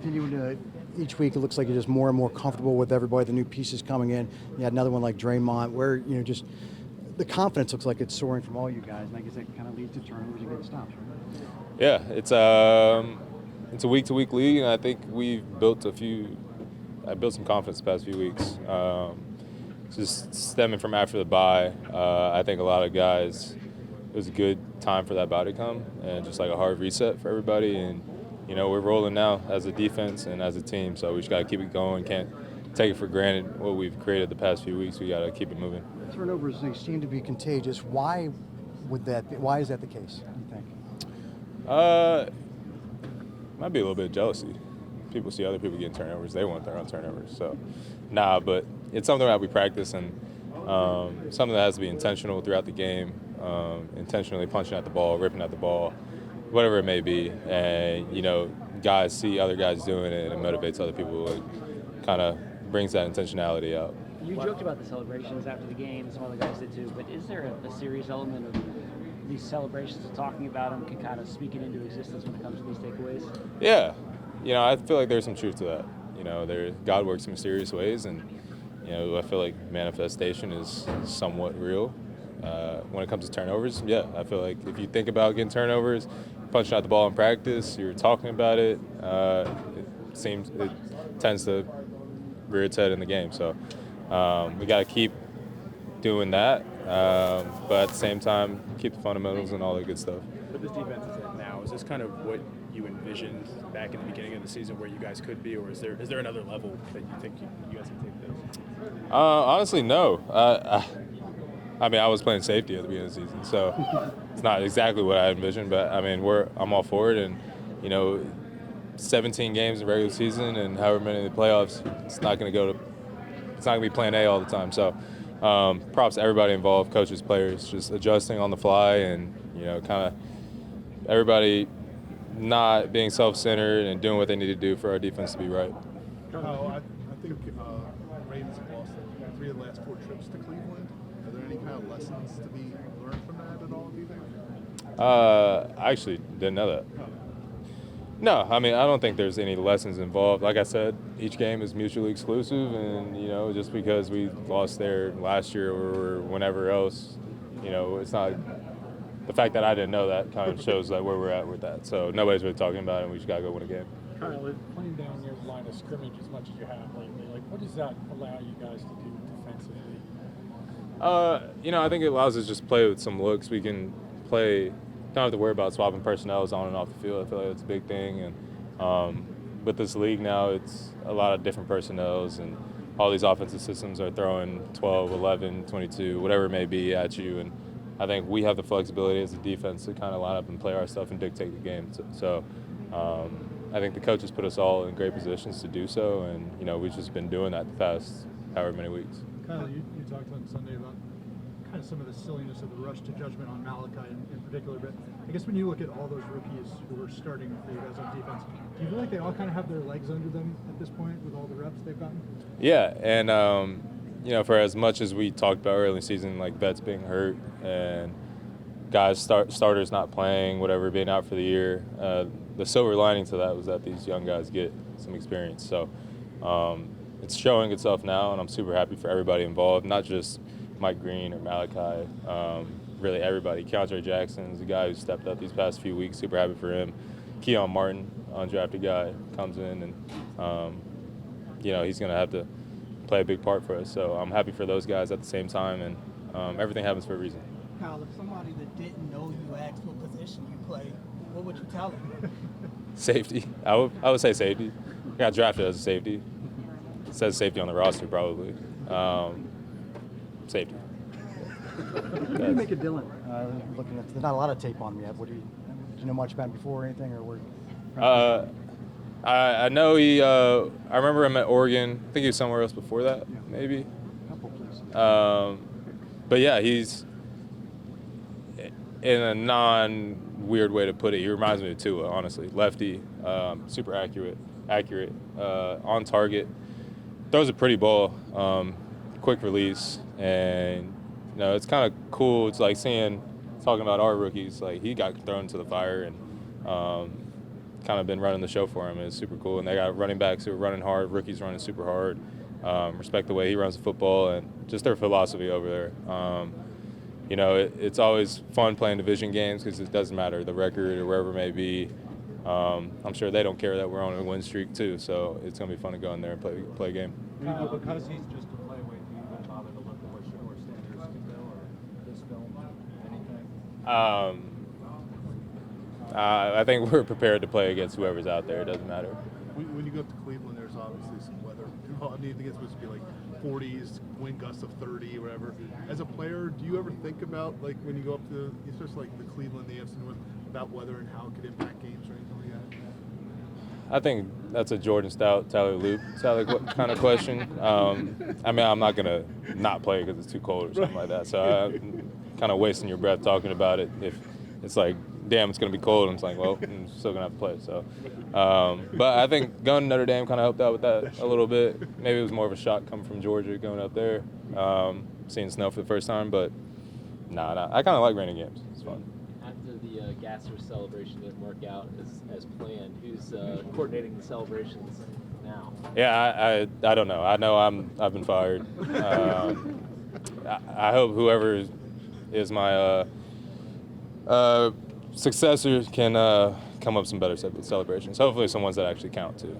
continuing to, each week it looks like you're just more and more comfortable with everybody, the new pieces coming in. You had another one like Draymond where, just the confidence looks like it's soaring from all you guys, and I guess that kind of leads to turnovers and getting stops, right? Yeah, it's a week-to-week league, and I think we've built I built some confidence the past few weeks. Just stemming from after the bye, I think a lot of guys, it was a good time for that bye to come, and just like a hard reset for everybody. And we're rolling now as a defense and as a team, so we just got to keep it going. Can't take it for granted what we've created the past few weeks. We got to keep it moving. Turnovers, they seem to be contagious. Why is that the case, do you think? Might be a little bit of jealousy. People see other people getting turnovers. They want their own turnovers. So, but it's something that we practice, and something that has to be intentional throughout the game, intentionally punching at the ball, ripping at the ball, whatever it may be. And, guys see other guys doing it, and it motivates other people. It kind of brings that intentionality out. You joked about the celebrations after the game, and some other guys did too, but is there a serious element of these celebrations and talking about them can kind of speak it into existence when it comes to these takeaways? Yeah. I feel like there's some truth to that. God works in mysterious ways, and, I feel like manifestation is somewhat real. When it comes to turnovers, yeah, I feel like if you think about getting turnovers, punching out the ball in practice, you're talking about it, it tends to rear its head in the game. So we got to keep doing that, but at the same time, keep the fundamentals and all that good stuff. But this defense is at now. Is this kind of what you envisioned back in the beginning of the season where you guys could be, or is there another level that you think you guys can take this? Honestly, no. I was playing safety at the beginning of the season, so it's not exactly what I envisioned. But I'm all for it, and 17 games in regular season and however many in the playoffs, it's not going to be plan A all the time. So props to everybody involved, coaches, players, just adjusting on the fly, and kind of everybody not being self-centered and doing what they need to do for our defense to be right. I think Ravens have lost 3 of the last 4 trips to Cleveland. Are there any kind of lessons to be learned from that at all, do you think? I actually didn't know that. No, I don't think there's any lessons involved. Like I said, each game is mutually exclusive, and just because we lost there last year or whenever else, it's not. The fact that I didn't know that kind of shows that where we're at with that. So nobody's really talking about it, and we just got to go win a game. Kyle, playing down your line of scrimmage as much as you have lately, what does that allow you guys to do defensively? I think it allows us to just play with some looks. We can play. Don't have to worry about swapping personnels on and off the field. I feel like that's a big thing. And with this league now, it's a lot of different personnels, and all these offensive systems are throwing 12, 11, 22, whatever it may be at you. And I think we have the flexibility as a defense to kind of line up and play our stuff and dictate the game. So I think the coaches put us all in great positions to do so, and we've just been doing that the past however many weeks. Kyle, you talked on Sunday about kind of some of the silliness of the rush to judgment on Malachi in particular, but I guess when you look at all those rookies who are starting for you guys on defense, do you feel like they all kind of have their legs under them at this point with all the reps they've gotten? Yeah, and for as much as we talked about early in the season, like vets being hurt and guys starters not playing, whatever, being out for the year, the silver lining to that was that these young guys get some experience. So it's showing itself now, and I'm super happy for everybody involved, not just Mike Green or Malachi, really everybody. Keontae Jackson is a guy who stepped up these past few weeks. Super happy for him. Keon Martin, undrafted guy, comes in, and he's going to have to play a big part for us. So I'm happy for those guys at the same time, and everything happens for a reason. Kyle, if somebody that didn't know you asked what position you play, what would you tell them? Safety. I would say safety. I got drafted as a safety. It says safety on the roster probably. Safety. What do you make of Dylan? Looking at, there's not a lot of tape on him yet. Do you know much about him before or anything, or I know he. I remember him at Oregon. I think he was somewhere else before that, maybe. A couple places. But yeah, he's in a non-weird way to put it. He reminds me of Tua, honestly. Lefty, super accurate, on target, throws a pretty ball, quick release. And it's kind of cool. It's like talking about our rookies. Like he got thrown into the fire, and kind of been running the show for him. It's super cool, and they got running backs who are running hard, rookies running super hard. Respect the way he runs the football and just their philosophy over there. You know, it's always fun playing division games because it doesn't matter the record or wherever it may be. I'm sure they don't care that we're on a win streak too, so it's gonna be fun to go in there and play a game. Because he's just a flyweight, do you even bother to look at what Shore Sanders can do or this film, anything? I think we're prepared to play against whoever's out there. It doesn't matter. When you go up to Cleveland, there's obviously some weather involved. I think it's supposed to be like 40s, wind gusts of 30 or whatever. As a player, do you ever think about, like, when you go up to, especially like the Cleveland, the AFC North, about weather and how it could impact games or anything like that? I think that's a Jordan Stout, Tyler Loop kind of question. I mean, I'm not going to not play because it's too cold or something like that. So I'm kind of wasting your breath talking about it. If it's like, damn, it's going to be cold, and it's like, well, I'm still going to have to play. So, but I think going to Notre Dame kind of helped out with that a little bit. Maybe it was more of a shock coming from Georgia going up there, seeing snow for the first time. But nah, I kind of like raining games. It's fun. After the Gasser celebration didn't work out as planned, who's coordinating the celebrations now? Yeah, I don't know. I know I've been fired. I hope whoever is my successor can come up with some better celebrations. Hopefully some ones that actually count too.